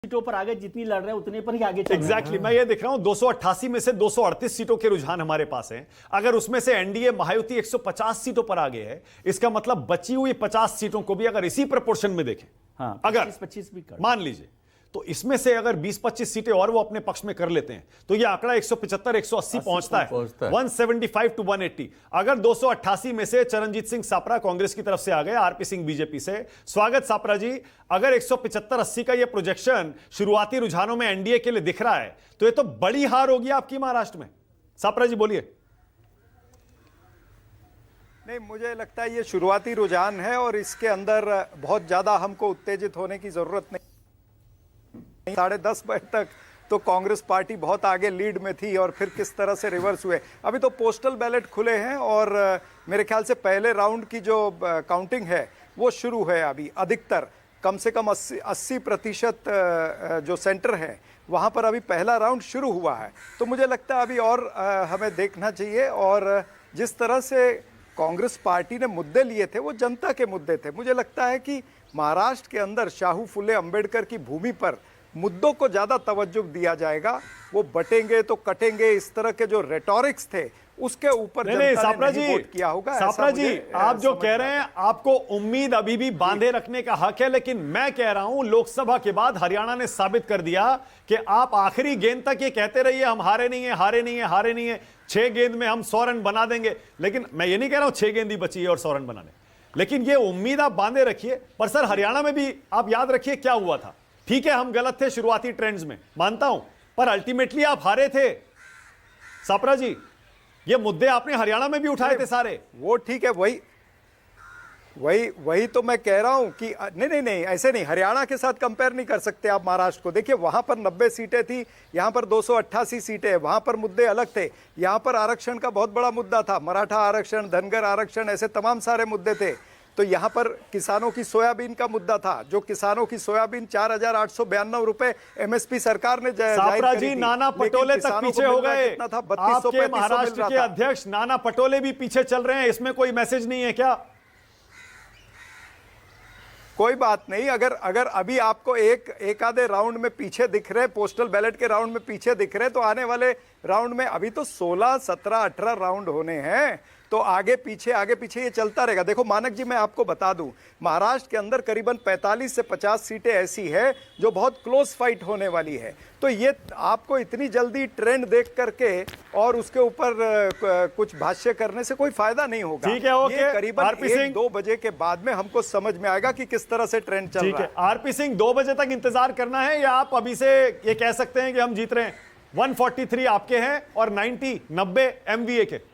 सीटों पर आगे जितनी लड़ रहे हैं उतने पर ही आगे चल एग्जैक्टली मैं ये देख रहा हूं 288 में से 238 सीटों के रुझान हमारे पास हैं। अगर उसमें से एनडीए महायुति 150 सीटों पर आगे है, इसका मतलब बची हुई 50 सीटों को भी अगर इसी प्रपोर्शन में देखें, हाँ, अगर 25 भी कर मान लीजिए, तो इसमें से अगर 20-25 सीटें और वो अपने पक्ष में कर लेते हैं तो ये आंकड़ा 175-180 पहुंचता है 175 टू 180। अगर 288 में से चरणजीत सिंह सापरा कांग्रेस की तरफ से आ गए, आरपी सिंह बीजेपी से, स्वागत सापरा जी। अगर 175-80 का ये प्रोजेक्शन शुरुआती रुझानों में एनडीए के लिए दिख रहा है तो ये तो बड़ी हार होगी आपकी महाराष्ट्र में। सापरा जी बोलिए। नहीं, मुझे लगता है ये शुरुआती रुझान है और इसके अंदर बहुत ज्यादा हमको उत्तेजित होने की जरूरत नहीं। 10:30 बजे तक तो कांग्रेस पार्टी बहुत आगे लीड में थी और फिर किस तरह से रिवर्स हुए। अभी तो पोस्टल बैलेट खुले हैं और मेरे ख्याल से पहले राउंड की जो काउंटिंग है वो शुरू है। अभी अधिकतर कम से कम 80% जो सेंटर है वहाँ पर अभी पहला राउंड शुरू हुआ है। तो मुझे लगता है अभी और हमें देखना चाहिए। और जिस तरह से कांग्रेस पार्टी ने मुद्दे लिए थे वो जनता के मुद्दे थे। मुझे लगता है कि महाराष्ट्र के अंदर शाहू फुले अंबेडकर की भूमि पर मुद्दों को ज़्यादा तवज्जो दिया जाएगा। वो बटेंगे तो कटेंगे, इस तरह के जो रेटोरिक्स थे उसके ऊपर जनता ने नहीं वोट किया होगा। सापरा जी, आप जो कह रहे हैं आपको उम्मीद अभी भी बांधे रखने का हक है, लेकिन मैं कह रहा हूं लोकसभा के बाद हरियाणा ने साबित कर दिया कि आप आखिरी गेंद तक ये कहते रहिए हम हारे नहीं है, हारे नहीं है, हारे नहीं है, 6 गेंद में हम 100 रन बना देंगे। लेकिन मैं ये नहीं कह रहा हूं 6 गेंद ही बची है और 100 रन बनाने, लेकिन ये उम्मीद आप बांधे रखिए। पर सर हरियाणा में भी आप याद रखिए क्या हुआ था। ठीक है हम गलत थे शुरुआती ट्रेंड्स में, मानता हूं, पर अल्टीमेटली आप हारे थे। सापरा जी, ये मुद्दे आपने हरियाणा में भी उठाए थे सारे। वो ठीक है, वही तो मैं कह रहा हूं कि नहीं ऐसे नहीं, हरियाणा के साथ कंपेयर नहीं कर सकते आप महाराष्ट्र को। देखिए वहां पर 90 सीटें थी, यहां पर 288 सीटें हैं। वहां पर मुद्दे अलग थे, यहां पर आरक्षण का बहुत बड़ा मुद्दा था, मराठा आरक्षण, धनगर आरक्षण, ऐसे तमाम सारे मुद्दे थे। तो यहाँ पर किसानों की सोयाबीन का मुद्दा था, जो किसानों की सोयाबीन 4,892 रुपए एमएसपी सरकार ने सापरा जी, नाना पटोले तक पीछे हो गए। आपके महाराष्ट्र के अध्यक्ष नाना पटोले भी पीछे चल रहे हैं, इसमें कोई मैसेज नहीं है क्या? कोई बात नहीं, अगर अभी आपको एक आधे राउंड में पीछे दिख रहे, पोस्टल बैलेट के राउंड में पीछे दिख रहे, तो आने वाले राउंड में अभी तो 16, 17, 18 राउंड होने हैं। तो आगे पीछे ये चलता रहेगा। देखो मानक जी, मैं आपको बता दूं, महाराष्ट्र के अंदर करीबन 45 से 50 सीटें ऐसी है जो बहुत क्लोज फाइट होने वाली है। तो ये आपको इतनी जल्दी ट्रेंड देख करके और उसके ऊपर कुछ भाष्य करने से कोई फायदा नहीं होगा। ठीक है, ओके। करीबन 1-2 बजे के बाद में हमको समझ में आएगा कि किस तरह से ट्रेंड चल रहा है। आरपी सिंह, 2 बजे तक इंतजार करना है या आप अभी से ये कह सकते हैं कि हम जीत रहे हैं? 143 आपके हैं और 90 एमवीए के।